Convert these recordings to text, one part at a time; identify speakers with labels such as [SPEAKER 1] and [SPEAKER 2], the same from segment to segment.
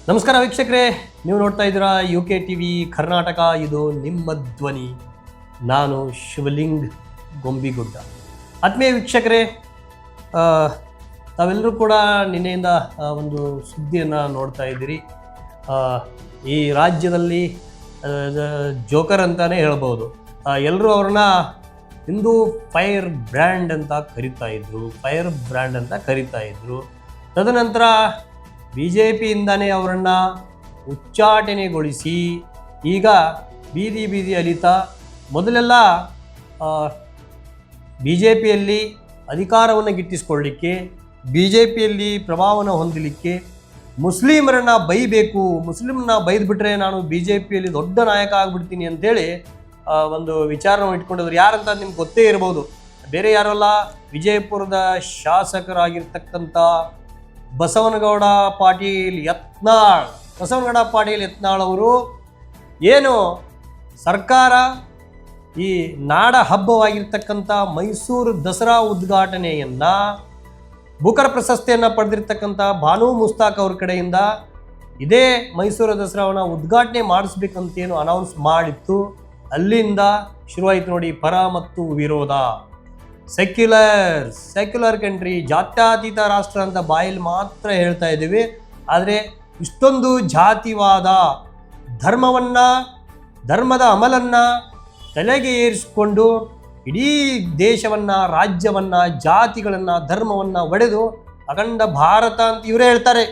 [SPEAKER 1] ನಮಸ್ಕಾರ ವೀಕ್ಷಕರೇ, ನೀವು ನೋಡ್ತಾ ಇದ್ದೀರಾ UK TV ಕರ್ನಾಟಕ. ಇದು ನಿಮ್ಮ ಧ್ವನಿ. ನಾನು ಶಿವಲಿಂಗ್ ಗೊಂಬಿಗುಡ್ಡ. ಆತ್ಮೀಯ ವೀಕ್ಷಕರೇ, ತಾವೆಲ್ಲರೂ ಕೂಡ ನಿನ್ನೆಯಿಂದ ಒಂದು ಸುದ್ದಿಯನ್ನು ನೋಡ್ತಾ ಇದ್ದೀರಿ. ಈ ರಾಜ್ಯದಲ್ಲಿ ಜೋಕರ್ ಅಂತಲೇ ಹೇಳ್ಬೋದು. ಎಲ್ಲರೂ ಅವ್ರನ್ನ ಹಿಂದೂ ಫೈರ್ ಬ್ರ್ಯಾಂಡ್ ಅಂತ ಕರಿತಾ ಇದ್ರು. ತದನಂತರ BJPಯಿಂದನೇ ಅವರನ್ನು ಉಚ್ಚಾಟನೆಗೊಳಿಸಿ ಈಗ ಬೀದಿ ಅಲಿತಾ, ಮೊದಲೆಲ್ಲ BJPಯಲ್ಲಿ ಅಧಿಕಾರವನ್ನು ಗಿಟ್ಟಿಸ್ಕೊಳ್ಳಿಕ್ಕೆ, BJPಯಲ್ಲಿ ಪ್ರಭಾವವನ್ನು ಹೊಂದಲಿಕ್ಕೆ ಮುಸ್ಲಿಮರನ್ನು ಬೈಬೇಕು, ಮುಸ್ಲಿಮರನ್ನ ಬೈದ್ಬಿಟ್ರೆ ನಾನು BJPಯಲ್ಲಿ ದೊಡ್ಡ ನಾಯಕ ಆಗಿಬಿಡ್ತೀನಿ ಅಂತೇಳಿ ಒಂದು ವಿಚಾರವನ್ನು ಇಟ್ಕೊಂಡಿದ್ರು. ಯಾರಂತ ನಿಮ್ಗೆ ಗೊತ್ತೇ ಇರ್ಬೋದು. ಬೇರೆ ಯಾರಲ್ಲ, ವಿಜಯಪುರದ ಶಾಸಕರಾಗಿರ್ತಕ್ಕಂಥ ಬಸವನಗೌಡ ಪಾಟೀಲ್ ಯತ್ನಾಳ್ ಅವರು ಏನು ಸರ್ಕಾರ ಈ ನಾಡ ಹಬ್ಬವಾಗಿರ್ತಕ್ಕಂಥ ಮೈಸೂರು ದಸರಾ ಉದ್ಘಾಟನೆಯನ್ನು ಬುಕರ್ ಪ್ರಶಸ್ತಿಯನ್ನು ಪಡೆದಿರ್ತಕ್ಕಂಥ ಬಾನು ಮುಸ್ತಾಕ್ ಅವ್ರ ಕಡೆಯಿಂದ ಇದೇ ಮೈಸೂರು ದಸರಾವನ್ನು ಉದ್ಘಾಟನೆ ಮಾಡಿಸ್ಬೇಕಂತೇನು ಅನೌನ್ಸ್ ಮಾಡಿತ್ತು. ಅಲ್ಲಿಂದ ಶುರುವಾಯಿತು ನೋಡಿ ಪರ ಮತ್ತು ವಿರೋಧ. ಸೆಕ್ಯುಲರ್ ಕಂಟ್ರಿ, ಜಾತ್ಯತೀತ ರಾಷ್ಟ್ರ ಅಂತ ಬಾಯಲ್ಲಿ ಮಾತ್ರ ಹೇಳ್ತಾ ಇದ್ದೀವಿ. ಆದರೆ ಇಷ್ಟೊಂದು ಜಾತಿವಾದ, ಧರ್ಮದ ಅಮಲನ್ನು ತಲೆಗೆ ಏರಿಸಿಕೊಂಡು ಇಡೀ ದೇಶವನ್ನು, ರಾಜ್ಯವನ್ನು, ಜಾತಿಗಳನ್ನು, ಧರ್ಮವನ್ನು ಒಡೆದು ಅಖಂಡ ಭಾರತ ಅಂತ ಇವರೇ ಹೇಳ್ತಾರೆ.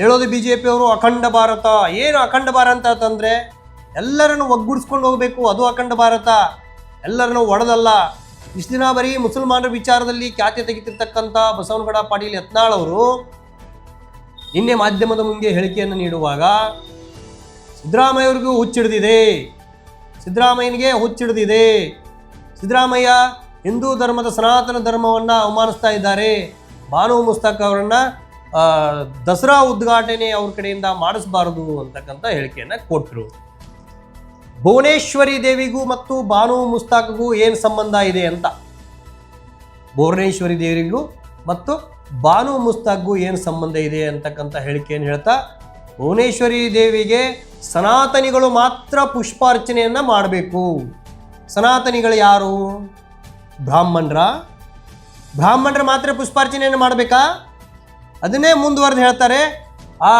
[SPEAKER 1] ಹೇಳೋದು BJP ಅವರು ಅಖಂಡ ಭಾರತ. ಏನು ಅಖಂಡ ಭಾರತ ಅಂತಂದರೆ ಎಲ್ಲರನ್ನು ಒಗ್ಗೂಡಿಸ್ಕೊಂಡು ಹೋಗಬೇಕು, ಅದು ಅಖಂಡ ಭಾರತ. ಎಲ್ಲರನ್ನು ಒಡೆದಲ್ಲ. ಇಷ್ಟು ದಿನ ಬರೀ ಮುಸಲ್ಮಾನರ ವಿಚಾರದಲ್ಲಿ ಖ್ಯಾತಿ ತೆಗೆತಿರ್ತಕ್ಕಂಥ ಬಸವನಗೌಡ ಪಾಟೀಲ್ ಯತ್ನಾಳ್ ಅವರು ನಿನ್ನೆ ಮಾಧ್ಯಮದ ಮುಂದೆ ಹೇಳಿಕೆಯನ್ನು ನೀಡುವಾಗ ಸಿದ್ದರಾಮಯ್ಯನಿಗೆ ಹುಚ್ಚಿಡಿದಿದೆ. ಸಿದ್ದರಾಮಯ್ಯ ಹಿಂದೂ ಧರ್ಮದ ಸನಾತನ ಧರ್ಮವನ್ನು ಅವಮಾನಿಸ್ತಾ ಇದ್ದಾರೆ. ಬಾನು ಮುಸ್ತಾಕ್ ಅವರನ್ನು ದಸರಾ ಉದ್ಘಾಟನೆ ಅವ್ರ ಕಡೆಯಿಂದ ಮಾಡಿಸಬಾರದು ಅಂತಕ್ಕಂಥ ಹೇಳಿಕೆಯನ್ನು ಕೊಟ್ಟರು. ಭುವನೇಶ್ವರಿ ದೇವಿಗೂ ಮತ್ತು ಬಾನು ಮುಸ್ತಾಕ್ಗೂ ಏನು ಸಂಬಂಧ ಇದೆ ಅಂತ, ಭುವನೇಶ್ವರಿ ದೇವಿಗೂ ಮತ್ತು ಬಾನು ಮುಸ್ತಾಕ್ಗೂ ಏನು ಸಂಬಂಧ ಇದೆ ಅಂತಕ್ಕಂಥ ಹೇಳಿಕೆಯನ್ನು ಹೇಳ್ತಾ, ಭುವನೇಶ್ವರಿ ದೇವಿಗೆ ಸನಾತನಿಗಳು ಮಾತ್ರ ಪುಷ್ಪಾರ್ಚನೆಯನ್ನು ಮಾಡಬೇಕು. ಸನಾತನಿಗಳು ಯಾರು? ಬ್ರಾಹ್ಮಣರ ಮಾತ್ರ ಪುಷ್ಪಾರ್ಚನೆಯನ್ನು ಮಾಡಬೇಕಾ? ಅದನ್ನೇ ಮುಂದುವರೆದು ಹೇಳ್ತಾರೆ. ಆ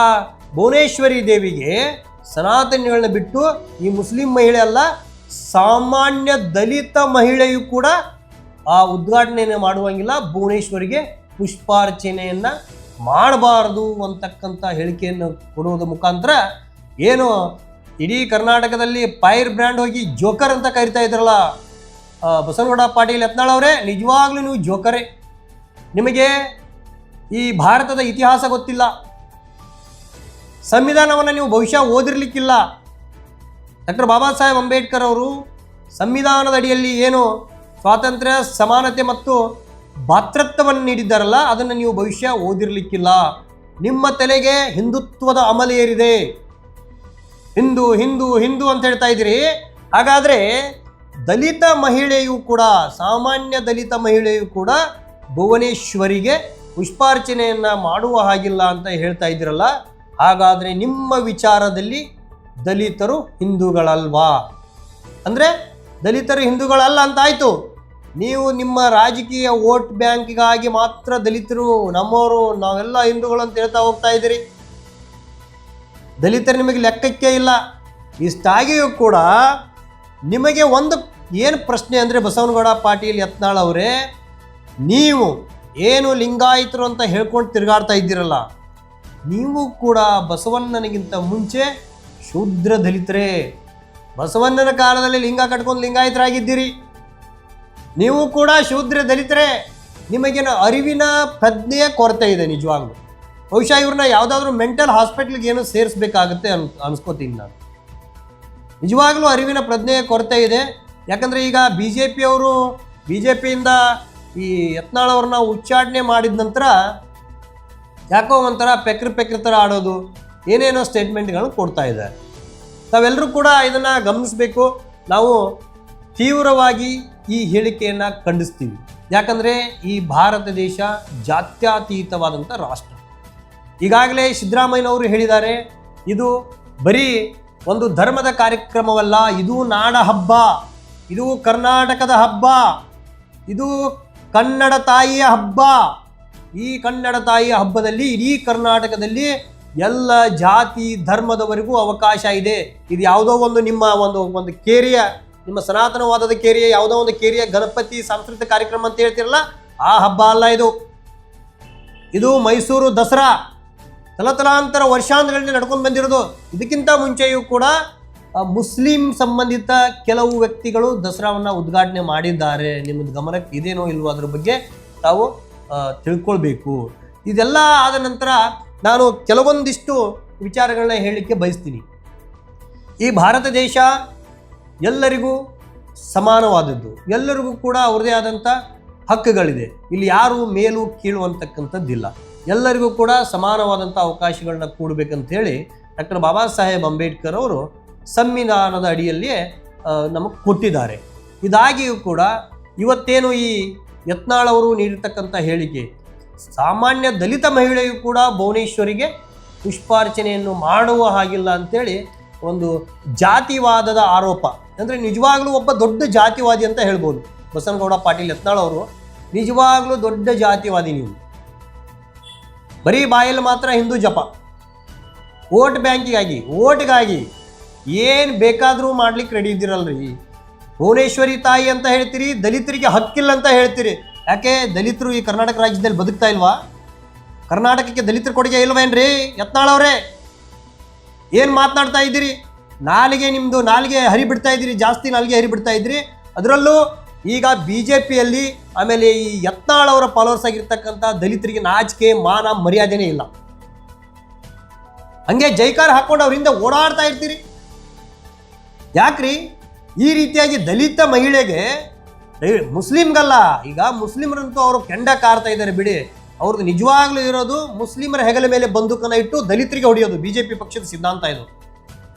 [SPEAKER 1] ಭುವನೇಶ್ವರಿ ದೇವಿಗೆ ಸನಾತನಿಗಳನ್ನ ಬಿಟ್ಟು ಈ ಮುಸ್ಲಿಂ ಮಹಿಳೆ ಅಲ್ಲ, ಸಾಮಾನ್ಯ ದಲಿತ ಮಹಿಳೆಯು ಕೂಡ ಆ ಉದ್ಘಾಟನೆಯನ್ನು ಮಾಡುವಂಗಿಲ್ಲ, ಭುವನೇಶ್ವರಿಗೆ ಪುಷ್ಪಾರ್ಚನೆಯನ್ನು ಮಾಡಬಾರದು ಅಂತಕ್ಕಂಥ ಹೇಳಿಕೆಯನ್ನು ಕೊಡುವುದರ ಮುಖಾಂತರ ಏನು ಇಡೀ ಕರ್ನಾಟಕದಲ್ಲಿ ಫೈರ್ ಬ್ರ್ಯಾಂಡ್ ಹೋಗಿ ಜೋಕರ್ ಅಂತ ಕರಿತಾ ಇದ್ರಲ್ಲ ಬಸವನಗೌಡ ಪಾಟೀಲ್ ಯತ್ನಾಳ್ ಅವರೇ, ನಿಜವಾಗ್ಲೂ ನೀವು ಜೋಕರೇ. ನಿಮಗೆ ಈ ಭಾರತದ ಇತಿಹಾಸ ಗೊತ್ತಿಲ್ಲ, ಸಂವಿಧಾನವನ್ನು ನೀವು ಬಹುಶಃ ಓದಿರ್ಲಿಕ್ಕಿಲ್ಲ. ಡಾಕ್ಟರ್ ಬಾಬಾ ಸಾಹೇಬ್ ಅಂಬೇಡ್ಕರ್ ಅವರು ಸಂವಿಧಾನದ ಅಡಿಯಲ್ಲಿ ಏನು ಸ್ವಾತಂತ್ರ್ಯ, ಸಮಾನತೆ ಮತ್ತು ಭಾತೃತ್ವವನ್ನು ನೀಡಿದ್ದಾರಲ್ಲ, ಅದನ್ನು ನೀವು ಬಹುಶಃ ಓದಿರ್ಲಿಕ್ಕಿಲ್ಲ. ನಿಮ್ಮ ತಲೆಗೆ ಹಿಂದುತ್ವದ ಅಮಲ ಏರಿದೆ. ಹಿಂದೂ ಹಿಂದೂ ಹಿಂದೂ ಅಂತ ಹೇಳ್ತಾ ಇದ್ದೀರಿ. ಹಾಗಾದರೆ ದಲಿತ ಮಹಿಳೆಯು ಕೂಡ, ಸಾಮಾನ್ಯ ದಲಿತ ಮಹಿಳೆಯು ಕೂಡ ಭುವನೇಶ್ವರಿಗೆ ಪುಷ್ಪಾರ್ಚನೆಯನ್ನು ಮಾಡುವ ಹಾಗಿಲ್ಲ ಅಂತ ಹೇಳ್ತಾ ಇದ್ದೀರಲ್ಲ, ಹಾಗಾದರೆ ನಿಮ್ಮ ವಿಚಾರದಲ್ಲಿ ದಲಿತರು ಹಿಂದೂಗಳಲ್ವಾ? ಅಂದರೆ ದಲಿತರು ಹಿಂದೂಗಳಲ್ಲ ಅಂತ ಆಯಿತು. ನೀವು ನಿಮ್ಮ ರಾಜಕೀಯ ವೋಟ್ ಬ್ಯಾಂಕಿಗಾಗಿ ಮಾತ್ರ ದಲಿತರು ನಮ್ಮವರು, ನಾವೆಲ್ಲ ಹಿಂದೂಗಳು ಅಂತ ಹೇಳ್ತಾ ಹೋಗ್ತಾ ಇದ್ದೀರಿ. ದಲಿತರು ನಿಮಗೆ ಲೆಕ್ಕಕ್ಕೆ ಇಲ್ಲ. ಇಷ್ಟಾಗಿಯೂ ಕೂಡ ನಿಮಗೆ ಒಂದು ಏನು ಪ್ರಶ್ನೆ ಅಂದರೆ, ಬಸವನಗೌಡ ಪಾಟೀಲ್ ಯತ್ನಾಳ್ ಅವರೇ, ನೀವು ಏನು ಲಿಂಗಾಯತರು ಅಂತ ಹೇಳ್ಕೊಂಡು ತಿರುಗಾಡ್ತಾ ಇದ್ದೀರಲ್ಲ, ನೀವು ಕೂಡ ಬಸವಣ್ಣನಿಗಿಂತ ಮುಂಚೆ ಶೂದ್ರ ದಲಿತರೇ. ಬಸವಣ್ಣನ ಕಾಲದಲ್ಲಿ ಲಿಂಗ ಕಟ್ಕೊಂಡು ಲಿಂಗಾಯತರಾಗಿದ್ದೀರಿ. ನೀವು ಕೂಡ ಶೂದ್ರ ದಲಿತರೇ. ನಿಮಗೇನು ಅರಿವಿನ ಪ್ರಜ್ಞೆಯ ಕೊರತೆ ಇದೆ ನಿಜವಾಗ್ಲೂ. ಬಹುಶಃ ಇವ್ರನ್ನ ಯಾವುದಾದ್ರೂ ಮೆಂಟಲ್ ಹಾಸ್ಪಿಟ್ಲಿಗೆ ಏನೋ ಸೇರಿಸ್ಬೇಕಾಗುತ್ತೆ ಅನ್ಸ್ಕೋತೀನಿ ನಾನು. ನಿಜವಾಗ್ಲೂ ಅರಿವಿನ ಪ್ರಜ್ಞೆಯ ಕೊರತೆ ಇದೆ. ಯಾಕಂದರೆ ಈಗ BJPಯಿಂದ ಈ ಯತ್ನಾಳ್ ಅವ್ರನ್ನ ಉಚ್ಚಾಟನೆ ಮಾಡಿದ ನಂತರ ಯಾಕೋ ಒಂಥರ ಪೆಕ್ರ ಥರ ಆಡೋದು, ಏನೇನೋ ಸ್ಟೇಟ್ಮೆಂಟ್ಗಳನ್ನು ಕೊಡ್ತಾ ಇದ್ದಾರೆ. ತಾವೆಲ್ಲರೂ ಕೂಡ ಇದನ್ನು ಗಮನಿಸಬೇಕು. ನಾವು ತೀವ್ರವಾಗಿ ಈ ಹೇಳಿಕೆಯನ್ನು ಖಂಡಿಸ್ತೀವಿ. ಯಾಕಂದರೆ ಈ ಭಾರತ ದೇಶ ಜಾತ್ಯತೀತವಾದಂಥ ರಾಷ್ಟ್ರ. ಈಗಾಗಲೇ ಸಿದ್ದರಾಮಯ್ಯನವರು ಹೇಳಿದ್ದಾರೆ, ಇದು ಬರೀ ಒಂದು ಧರ್ಮದ ಕಾರ್ಯಕ್ರಮವಲ್ಲ, ಇದು ನಾಡ ಹಬ್ಬ, ಇದು ಕರ್ನಾಟಕದ ಹಬ್ಬ, ಇದು ಕನ್ನಡ ತಾಯಿಯ ಹಬ್ಬ. ಈ ಕನ್ನಡ ತಾಯಿಯ ಹಬ್ಬದಲ್ಲಿ ಇಡೀ ಕರ್ನಾಟಕದಲ್ಲಿ ಎಲ್ಲ ಜಾತಿ ಧರ್ಮದವರೆಗೂ ಅವಕಾಶ ಇದೆ. ಇದು ಯಾವುದೋ ಒಂದು ನಿಮ್ಮ ಒಂದು ಕೇರಿಯ, ನಿಮ್ಮ ಸನಾತನವಾದದ ಕೇರಿಯ ಯಾವುದೋ ಒಂದು ಕೇರಿಯ ಗಣಪತಿ ಸಾಂಸ್ಕೃತಿಕ ಕಾರ್ಯಕ್ರಮ ಅಂತ ಹೇಳ್ತಿರಲ್ಲ, ಆ ಹಬ್ಬ ಅಲ್ಲ ಇದು. ಇದು ಮೈಸೂರು ದಸರಾ ತಲತಲಾಂತರ ವರ್ಷಾಂತರಗಳಲ್ಲಿ ನಡ್ಕೊಂಡು ಬಂದಿರೋದು. ಇದಕ್ಕಿಂತ ಮುಂಚೆಯೂ ಕೂಡ ಮುಸ್ಲಿಂ ಸಂಬಂಧಿತ ಕೆಲವು ವ್ಯಕ್ತಿಗಳು ದಸರಾವನ್ನು ಉದ್ಘಾಟನೆ ಮಾಡಿದ್ದಾರೆ. ನಿಮ್ಮದು ಗಮನಕ್ಕೆ ಇದೇನೋ ಇಲ್ವೋ ಅದ್ರ ಬಗ್ಗೆ ತಾವು ತಿಳ್ಕೊಳ್ಬೇಕು. ಇದೆಲ್ಲ ಆದ ನಂತರ ನಾನು ಕೆಲವೊಂದಿಷ್ಟು ವಿಚಾರಗಳನ್ನ ಹೇಳಲಿಕ್ಕೆ ಬಯಸ್ತೀನಿ. ಈ ಭಾರತ ದೇಶ ಎಲ್ಲರಿಗೂ ಸಮಾನವಾದದ್ದು, ಎಲ್ಲರಿಗೂ ಕೂಡ ಅವ್ರದೇ ಆದಂಥ ಹಕ್ಕುಗಳಿದೆ. ಇಲ್ಲಿ ಯಾರು ಮೇಲು ಕೀಳು ಅಂತಕ್ಕಂಥದ್ದಿಲ್ಲ. ಎಲ್ಲರಿಗೂ ಕೂಡ ಸಮಾನವಾದಂಥ ಅವಕಾಶಗಳನ್ನ ಕೊಡಬೇಕಂತೇಳಿ ಡಾಕ್ಟರ್ ಬಾಬಾ ಸಾಹೇಬ್ ಅಂಬೇಡ್ಕರ್ ಅವರು ಸಂವಿಧಾನದ ಅಡಿಯಲ್ಲಿಯೇ ನಮಗೆ ಕೊಟ್ಟಿದ್ದಾರೆ. ಇದಾಗಿಯೂ ಕೂಡ ಇವತ್ತೇನು ಈ ಯತ್ನಾಳ್ ಅವರು ನೀಡಿರ್ತಕ್ಕಂಥ ಹೇಳಿಕೆ, ಸಾಮಾನ್ಯ ದಲಿತ ಮಹಿಳೆಯು ಕೂಡ ಭುವನೇಶ್ವರಿಗೆ ಪುಷ್ಪಾರ್ಚನೆಯನ್ನು ಮಾಡುವ ಹಾಗಿಲ್ಲ ಅಂತೇಳಿ ಒಂದು ಜಾತಿವಾದದ ಆರೋಪ. ಅಂದರೆ ನಿಜವಾಗ್ಲೂ ಒಬ್ಬ ದೊಡ್ಡ ಜಾತಿವಾದಿ ಅಂತ ಹೇಳ್ಬೋದು ಬಸನಗೌಡ ಪಾಟೀಲ್ ಯತ್ನಾಳ್ ಅವರು. ನಿಜವಾಗ್ಲೂ ದೊಡ್ಡ ಜಾತಿವಾದಿ ನೀವು. ಬರೀ ಬಾಯಲ್ಲಿ ಮಾತ್ರ ಹಿಂದೂ ಜಪ, ಓಟ್ ಓಟ್ಗಾಗಿ ಏನು ಬೇಕಾದರೂ ಮಾಡ್ಲಿಕ್ಕೆ ರೆಡಿ ಇದ್ದೀರಲ್ರಿ. ಭುವನೇಶ್ವರಿ ತಾಯಿ ಅಂತ ಹೇಳ್ತೀರಿ, ದಲಿತರಿಗೆ ಹಕ್ಕಿಲ್ಲ ಅಂತ ಹೇಳ್ತೀರಿ. ಯಾಕೆ ದಲಿತರು ಈ ಕರ್ನಾಟಕ ರಾಜ್ಯದಲ್ಲಿ ಬದುಕ್ತಾ ಇಲ್ವಾ? ಕರ್ನಾಟಕಕ್ಕೆ ದಲಿತರ ಕೊಡುಗೆ ಇಲ್ವೇನ್ರಿ ಯತ್ನಾಳ್ ಅವರೇ? ಏನು ಮಾತನಾಡ್ತಾ ಇದ್ದೀರಿ? ನಿಮ್ಮದು ನಾಲಿಗೆ ಹರಿಬಿಡ್ತಾ ಇದ್ದೀರಿ, ಜಾಸ್ತಿ ನಾಲಿಗೆ ಹರಿಬಿಡ್ತಾ ಇದ್ದೀರಿ. ಅದರಲ್ಲೂ ಈಗ BJPಯಲ್ಲಿ ಆಮೇಲೆ ಈ ಯತ್ನಾಳ್ ಅವರ ಫಾಲೋವರ್ಸ್ ಆಗಿರ್ತಕ್ಕಂಥ ದಲಿತರಿಗೆ ನಾಚಿಕೆ ಮಾನ ಮರ್ಯಾದೆನೇ ಇಲ್ಲ. ಹಂಗೆ ಜೈಕಾರ ಹಾಕೊಂಡು ಅವರಿಂದ ಓಡಾಡ್ತಾ ಇರ್ತೀರಿ. ಯಾಕ್ರಿ ಈ ರೀತಿಯಾಗಿ ದಲಿತ ಮಹಿಳೆಗೆ, ಮುಸ್ಲಿಮ್ಗಲ್ಲ, ಈಗ ಮುಸ್ಲಿಮರಂತೂ ಅವರು ಕೆಂಡ ಕಾರ್ತಾ ಇದ್ದಾರೆ ಬಿಡಿ. ಅವ್ರದ್ದು ನಿಜವಾಗ್ಲೂ ಇರೋದು ಮುಸ್ಲಿಮರ ಹೆಗಲ ಮೇಲೆ ಬಂದೂಕನ್ನ ಇಟ್ಟು ದಲಿತರಿಗೆ ಹೊಡೆಯೋದು. BJP ಪಕ್ಷದ ಸಿದ್ಧಾಂತ ಇದು.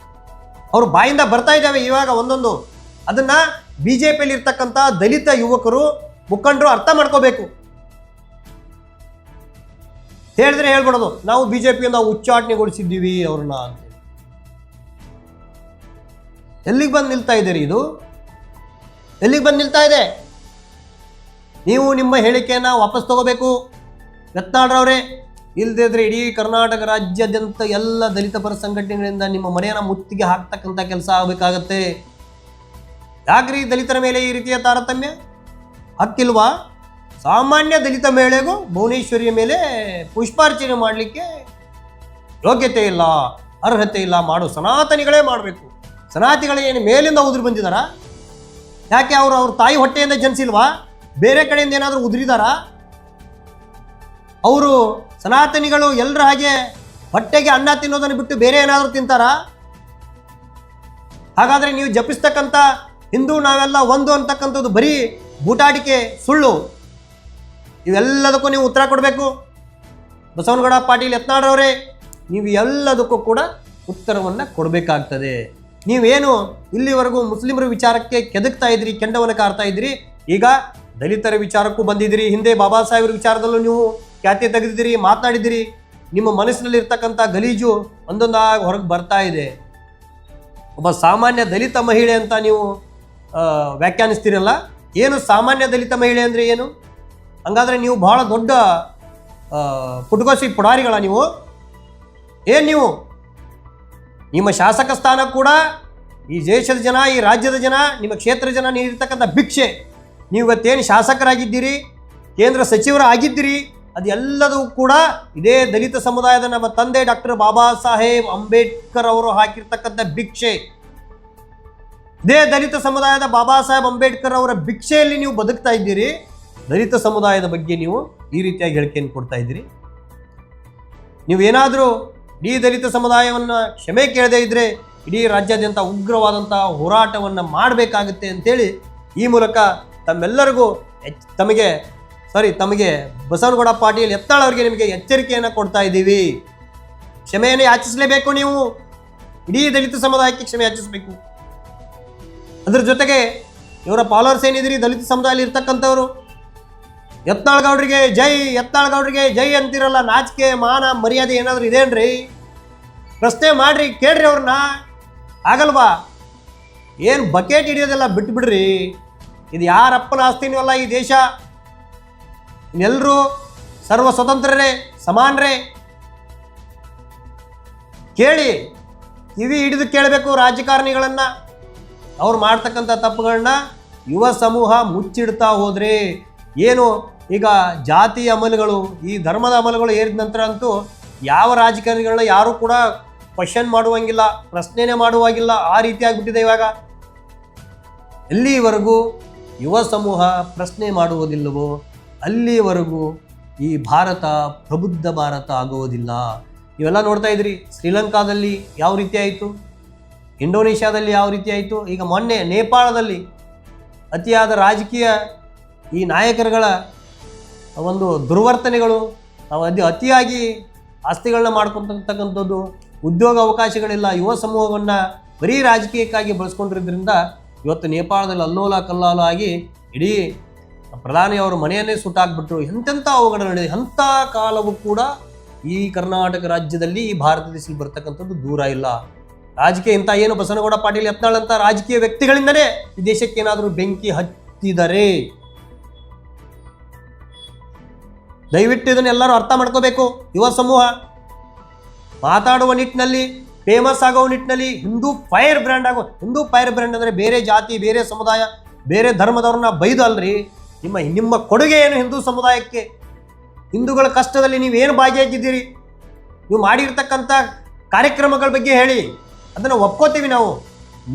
[SPEAKER 1] ಅವರು ಬಾಯಿಂದ ಬರ್ತಾ ಇದ್ದಾವೆ ಇವಾಗ ಒಂದೊಂದು. ಅದನ್ನ BJPಯಲ್ಲಿ ಇರ್ತಕ್ಕಂಥ ದಲಿತ ಯುವಕರು ಮುಖಂಡರು ಅರ್ಥ ಮಾಡ್ಕೋಬೇಕು. ಹೇಳಿದ್ರೆ ಹೇಳ್ಬಿಡೋದು, ನಾವು BJPಯಿಂದ ಉಚ್ಚಾಟನೆಗೊಳಿಸಿದ್ದೀವಿ ಅವ್ರನ್ನ ಅಂತ. ಎಲ್ಲಿಗೆ ಬಂದು ನಿಲ್ತಾ ಇದ್ದೀರಿ? ಇದು ಎಲ್ಲಿಗೆ ಬಂದು ನಿಲ್ತಾ ಇದೆ? ನೀವು ನಿಮ್ಮ ಹೇಳಿಕೆಯನ್ನು ವಾಪಸ್ ತಗೋಬೇಕು ಯತ್ನಾಳ್ರವರೇ. ಇಲ್ಲದಿದ್ರೆ ಇಡೀ ಕರ್ನಾಟಕ ರಾಜ್ಯಾದ್ಯಂತ ಎಲ್ಲ ದಲಿತ ಪರ ಸಂಘಟನೆಗಳಿಂದ ನಿಮ್ಮ ಮನೆಯನ್ನು ಮುತ್ತಿಗೆ ಹಾಕ್ತಕ್ಕಂಥ ಕೆಲಸ ಆಗಬೇಕಾಗತ್ತೆ. ಯಾಕ್ರಿ ದಲಿತರ ಮೇಲೆ ಈ ರೀತಿಯ ತಾರತಮ್ಯ? ಹಕ್ಕಿಲ್ವಾ? ಸಾಮಾನ್ಯ ದಲಿತ ಮಹಿಳೆಗೂ ಭುವನೇಶ್ವರಿಯ ಮೇಲೆ ಪುಷ್ಪಾರ್ಚನೆ ಮಾಡಲಿಕ್ಕೆ ಯೋಗ್ಯತೆ ಇಲ್ಲ, ಅರ್ಹತೆ ಇಲ್ಲ. ಮಾಡು ಸನಾತನಿಗಳೇ ಮಾಡಬೇಕು. ಸನಾತಿಗಳೇ ಏನು ಮೇಲಿಂದ ಉದುರಿ ಬಂದಿದ್ದಾರಾ? ಯಾಕೆ ಅವ್ರ ತಾಯಿ ಹೊಟ್ಟೆಯಿಂದ ಜನಿಸಿಲ್ವಾ? ಬೇರೆ ಕಡೆಯಿಂದ ಏನಾದರೂ ಉದುರಿದಾರಾ? ಅವರು ಸನಾತನಿಗಳು ಎಲ್ಲರ ಹಾಗೆ ಹೊಟ್ಟೆಗೆ ಅನ್ನ ತಿನ್ನೋದನ್ನು ಬಿಟ್ಟು ಬೇರೆ ಏನಾದರೂ ತಿಂತಾರಾ? ಹಾಗಾದರೆ ನೀವು ಜಪಿಸ್ತಕ್ಕಂಥ ಹಿಂದೂ ನಾವೆಲ್ಲ ಒಂದು ಅಂತಕ್ಕಂಥದ್ದು ಬರೀ ಬೂಟಾಟಿಕೆ, ಸುಳ್ಳು. ಇವೆಲ್ಲದಕ್ಕೂ ನೀವು ಉತ್ತರ ಕೊಡಬೇಕು. ಬಸವನಗೌಡ ಪಾಟೀಲ್ ಯತ್ನಾಳ್ರವರೇ, ನೀವು ಎಲ್ಲದಕ್ಕೂ ಕೂಡ ಉತ್ತರವನ್ನು ಕೊಡಬೇಕಾಗ್ತದೆ. ನೀವೇನು ಇಲ್ಲಿವರೆಗೂ ಮುಸ್ಲಿಮರ ವಿಚಾರಕ್ಕೆ ಕೆದಕ್ತಾ ಇದ್ರಿ, ಕೆಂಡವನ್ನು ಕಾರ್ತಾ ಇದ್ರಿ, ಈಗ ದಲಿತರ ವಿಚಾರಕ್ಕೂ ಬಂದಿದ್ದೀರಿ. ಹಿಂದೆ ಬಾಬಾ ಸಾಹೇಬ್ರ ವಿಚಾರದಲ್ಲೂ ನೀವು ಖ್ಯಾತಿ ತೆಗೆದಿದ್ದೀರಿ, ಮಾತನಾಡಿದ್ದೀರಿ. ನಿಮ್ಮ ಮನಸ್ಸಿನಲ್ಲಿ ಇರ್ತಕ್ಕಂಥ ಗಲೀಜು ಒಂದೊಂದಾಗಿ ಹೊರಗೆ ಬರ್ತಾ ಇದೆ. ಒಬ್ಬ ಸಾಮಾನ್ಯ ದಲಿತ ಮಹಿಳೆ ಅಂತ ನೀವು ವ್ಯಾಖ್ಯಾನಿಸ್ತೀರಲ್ಲ, ಏನು ಸಾಮಾನ್ಯ ದಲಿತ ಮಹಿಳೆ ಅಂದರೆ ಏನು? ಹಂಗಾದರೆ ನೀವು ಬಹಳ ದೊಡ್ಡ ಪುಟಗೋಸಿ ಪುಡಾರಿಗಳ ನೀವು? ಏನು ನೀವು? ನಿಮ್ಮ ಶಾಸಕ ಸ್ಥಾನ ಕೂಡ ಈ ದೇಶದ ಜನ, ಈ ರಾಜ್ಯದ ಜನ, ನಿಮ್ಮ ಕ್ಷೇತ್ರ ಜನ ನೀಡಿರ್ತಕ್ಕಂಥ ಭಿಕ್ಷೆ. ನೀವು ಇವತ್ತೇನು ಶಾಸಕರಾಗಿದ್ದೀರಿ, ಕೇಂದ್ರ ಸಚಿವರಾಗಿದ್ದೀರಿ, ಅದೆಲ್ಲದೂ ಕೂಡ ಇದೇ ದಲಿತ ಸಮುದಾಯದ ನಮ್ಮ ತಂದೆ ಡಾಕ್ಟರ್ ಬಾಬಾ ಸಾಹೇಬ್ ಅಂಬೇಡ್ಕರ್ ಅವರು ಹಾಕಿರ್ತಕ್ಕಂಥ ಭಿಕ್ಷೆ. ಇದೇ ದಲಿತ ಸಮುದಾಯದ ಬಾಬಾ ಸಾಹೇಬ್ ಅಂಬೇಡ್ಕರ್ ಅವರ ಭಿಕ್ಷೆಯಲ್ಲಿ ನೀವು ಬದುಕ್ತಾ ಇದ್ದೀರಿ. ದಲಿತ ಸಮುದಾಯದ ಬಗ್ಗೆ ನೀವು ಈ ರೀತಿಯಾಗಿ ಹೇಳಿಕೆಯನ್ನು ಕೊಡ್ತಾ ಇದ್ದೀರಿ. ನೀವೇನಾದರೂ ಇಡೀ ದಲಿತ ಸಮುದಾಯವನ್ನು ಕ್ಷಮೆ ಕೇಳದೇ ಇದ್ದರೆ ಇಡೀ ರಾಜ್ಯಾದ್ಯಂತ ಉಗ್ರವಾದಂಥ ಹೋರಾಟವನ್ನು ಮಾಡಬೇಕಾಗುತ್ತೆ ಅಂತೇಳಿ ಈ ಮೂಲಕ ತಮ್ಮೆಲ್ಲರಿಗೂ ತಮಗೆ ಬಸವನಗೌಡ ಪಾಟೀಲ್ ಯತ್ನಾಳ್ ಅವರಿಗೆ ನಿಮಗೆ ಎಚ್ಚರಿಕೆಯನ್ನು ಕೊಡ್ತಾ ಇದ್ದೀವಿ. ಕ್ಷಮೆಯನ್ನು ಯಾಚಿಸಲೇಬೇಕು. ನೀವು ಇಡೀ ದಲಿತ ಸಮುದಾಯಕ್ಕೆ ಕ್ಷಮೆ ಯಾಚಿಸಬೇಕು. ಅದ್ರ ಜೊತೆಗೆ ಇವರ ಫಾಲೋವರ್ಸ್ ಏನಿದ್ರಿ ದಲಿತ ಸಮುದಾಯದಲ್ಲಿ ಇರ್ತಕ್ಕಂಥವ್ರು, ಯತ್ನಾಳ್ ಗೌಡ್ರಿಗೆ ಜೈ, ಯತ್ನಾಳ್ ಗೌಡ್ರಿಗೆ ಜೈ ಅಂತಿರಲ್ಲ. ನಾಚಿಕೆ ಮಾನ ಮರ್ಯಾದೆ ಏನಾದರೂ ಇದೇನ್ರಿ? ಪ್ರಶ್ನೆ ಮಾಡ್ರಿ, ಕೇಳ್ರಿ ಅವ್ರನ್ನ. ಆಗಲ್ವಾ? ಏನು ಬಕೆಟ್ ಹಿಡಿಯೋದೆಲ್ಲ ಬಿಟ್ಬಿಡ್ರಿ. ಇದು ಯಾರಪ್ಪನ ಆಸ್ತಿನೂ ಅಲ್ಲ ಈ ದೇಶ. ಎಲ್ಲರೂ ಸರ್ವ ಸ್ವತಂತ್ರರೇ, ಸಮಾನರೇ. ಕೇಳಿ, ಕಿವಿ ಹಿಡಿದು ಕೇಳಬೇಕು ರಾಜಕಾರಣಿಗಳನ್ನು. ಅವ್ರು ಮಾಡ್ತಕ್ಕಂಥ ತಪ್ಪುಗಳನ್ನ ಯುವ ಸಮೂಹ ಮುಚ್ಚಿಡ್ತಾ ಹೋದರೆ ಏನು ಈಗ ಜಾತಿ ಅಮಲುಗಳು, ಈ ಧರ್ಮದ ಅಮಲುಗಳು ಏರಿದ ನಂತರ ಅಂತೂ ಯಾವ ರಾಜಕಾರಣಿಗಳನ್ನ ಯಾರೂ ಕೂಡ ಕ್ವಶನ್ ಮಾಡುವಂಗಿಲ್ಲ, ಪ್ರಶ್ನೆನೇ ಮಾಡುವಾಗಿಲ್ಲ. ಆ ರೀತಿ ಆಗಿಬಿಟ್ಟಿದೆ ಇವಾಗ. ಎಲ್ಲಿವರೆಗೂ ಯುವ ಸಮೂಹ ಪ್ರಶ್ನೆ ಮಾಡುವುದಿಲ್ಲವೋ ಅಲ್ಲಿವರೆಗೂ ಈ ಭಾರತ ಪ್ರಬುದ್ಧ ಭಾರತ ಆಗುವುದಿಲ್ಲ. ಇವೆಲ್ಲ ನೋಡ್ತಾ ಇದ್ರಿ. ಶ್ರೀಲಂಕಾದಲ್ಲಿ ಯಾವ ರೀತಿ ಆಯಿತು, ಇಂಡೋನೇಷ್ಯಾದಲ್ಲಿ ಯಾವ ರೀತಿ ಆಯಿತು, ಈಗ ಮೊನ್ನೆ ನೇಪಾಳದಲ್ಲಿ ಅತಿಯಾದ ರಾಜಕೀಯ ಈ ನಾಯಕರುಗಳ ಒಂದು ದುರ್ವರ್ತನೆಗಳು, ಅತಿಯಾಗಿ ಆಸ್ತಿಗಳನ್ನ ಮಾಡ್ಕೊತಕ್ಕಂಥದ್ದು, ಉದ್ಯೋಗ ಅವಕಾಶಗಳಿಲ್ಲ, ಯುವ ಸಮೂಹವನ್ನು ಬರೀ ರಾಜಕೀಯಕ್ಕಾಗಿ ಬಳಸ್ಕೊಂಡಿರೋದ್ರಿಂದ ಇವತ್ತು ನೇಪಾಳದಲ್ಲಿ ಅಲ್ಲೋಲ ಕಲ್ಲೋಲ ಆಗಿ ಇಡೀ ಪ್ರಧಾನಿಯವರ ಮನೆಯನ್ನೇ ಸುಟ್ಟಾಕ್ಬಿಟ್ರು. ಎಂತೆಂಥ ಅವಘಡ ನಡೆದಿದೆ. ಅಂಥ ಕಾಲವೂ ಕೂಡ ಈ ಕರ್ನಾಟಕ ರಾಜ್ಯದಲ್ಲಿ, ಈ ಭಾರತ ದೇಶದಲ್ಲಿ ಬರ್ತಕ್ಕಂಥದ್ದು ದೂರ ಇಲ್ಲ. ರಾಜಕೀಯ ಇಂಥ ಏನು ಬಸನಗೌಡ ಪಾಟೀಲ್ ಯತ್ನಾಳ್ ಅಂತ ರಾಜಕೀಯ ವ್ಯಕ್ತಿಗಳಿಂದಲೇ ಈ ದೇಶಕ್ಕೆ ಏನಾದರೂ ಬೆಂಕಿ ಹತ್ತಿದರೆ ದಯವಿಟ್ಟು ಇದನ್ನು ಎಲ್ಲರೂ ಅರ್ಥ ಮಾಡ್ಕೋಬೇಕು. ಯುವ ಸಮೂಹ ಮಾತಾಡುವ ನಿಟ್ಟಿನಲ್ಲಿ, ಫೇಮಸ್ ಆಗೋ ನಿಟ್ಟಿನಲ್ಲಿ ಹಿಂದೂ ಫೈರ್ ಬ್ರ್ಯಾಂಡ್ ಆಗೋ. ಹಿಂದೂ ಫೈರ್ ಬ್ರ್ಯಾಂಡ್ ಅಂದರೆ ಬೇರೆ ಜಾತಿ, ಬೇರೆ ಸಮುದಾಯ, ಬೇರೆ ಧರ್ಮದವ್ರನ್ನ ಬೈದು ಅಲ್ರಿ. ನಿಮ್ಮ ಕೊಡುಗೆ ಏನು ಹಿಂದೂ ಸಮುದಾಯಕ್ಕೆ? ಹಿಂದೂಗಳ ಕಷ್ಟದಲ್ಲಿ ನೀವೇನು ಭಾಗಿಯಾಗಿದ್ದೀರಿ? ನೀವು ಮಾಡಿರ್ತಕ್ಕಂಥ ಕಾರ್ಯಕ್ರಮಗಳ ಬಗ್ಗೆ ಹೇಳಿ, ಅದನ್ನು ಒಪ್ಕೋತೀವಿ ನಾವು.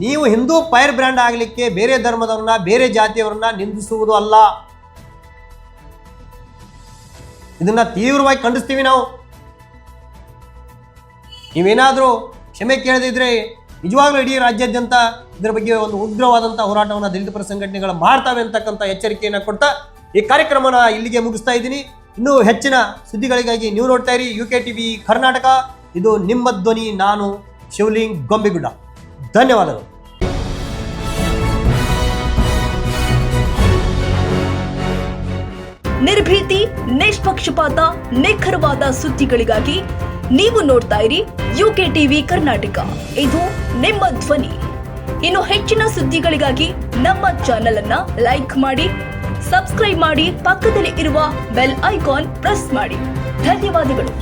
[SPEAKER 1] ನೀವು ಹಿಂದೂ ಫೈರ್ ಬ್ರ್ಯಾಂಡ್ ಆಗಲಿಕ್ಕೆ ಬೇರೆ ಧರ್ಮದವ್ರನ್ನ, ಬೇರೆ ಜಾತಿಯವರನ್ನ ನಿಂದಿಸುವುದು ಅಲ್ಲ. ಇದನ್ನು ತೀವ್ರವಾಗಿ ಖಂಡಿಸ್ತೀವಿ ನಾವು. ನೀವೇನಾದರೂ ಕ್ಷಮೆ ಕೇಳದಿದ್ರೆ ನಿಜವಾಗ್ಲೂ ಇಡೀ ರಾಜ್ಯಾದ್ಯಂತ ಇದರ ಬಗ್ಗೆ ಒಂದು ಉಗ್ರವಾದಂಥ ಹೋರಾಟವನ್ನು ದಲಿತ ಪರ ಸಂಘಟನೆಗಳು ಮಾಡ್ತವೆ ಅಂತಕ್ಕಂಥ ಎಚ್ಚರಿಕೆಯನ್ನು ಕೊಡ್ತಾ ಈ ಕಾರ್ಯಕ್ರಮನ ಇಲ್ಲಿಗೆ ಮುಗಿಸ್ತಾ ಇದ್ದೀನಿ. ಇನ್ನೂ ಹೆಚ್ಚಿನ ಸುದ್ದಿಗಳಿಗಾಗಿ ನೀವು ನೋಡ್ತಾ ಇರಿ UKTV ಕರ್ನಾಟಕ. ಇದು ನಿಮ್ಮ ಧ್ವನಿ. ನಾನು ಶಿವಲಿಂಗ್ ಗೊಂಬೆಗುಡ್ಡ. ಧನ್ಯವಾದಗಳು.
[SPEAKER 2] ನಿರ್ಭೀತಿ, ನಿಷ್ಪಕ್ಷಪಾತ, ನಿಖರವಾದ ಸುದ್ದಿಗಳಿಗಾಗಿ ನೀವು ನೋಡ್ತಾ ಇರಿ UKTV ಕರ್ನಾಟಕ. ಇದು ನಿಮ್ಮ ಧ್ವನಿ. ಇನ್ನು ಹೆಚ್ಚಿನ ಸುದ್ದಿಗಳಿಗಾಗಿ ನಮ್ಮ ಚಾನೆಲ್ ಅನ್ನ ಲೈಕ್ ಮಾಡಿ, ಸಬ್ಸ್ಕ್ರೈಬ್ ಮಾಡಿ, ಪಕ್ಕದಲ್ಲಿ ಇರುವ ಬೆಲ್ ಐಕಾನ್ ಪ್ರೆಸ್ ಮಾಡಿ. ಧನ್ಯವಾದಗಳು.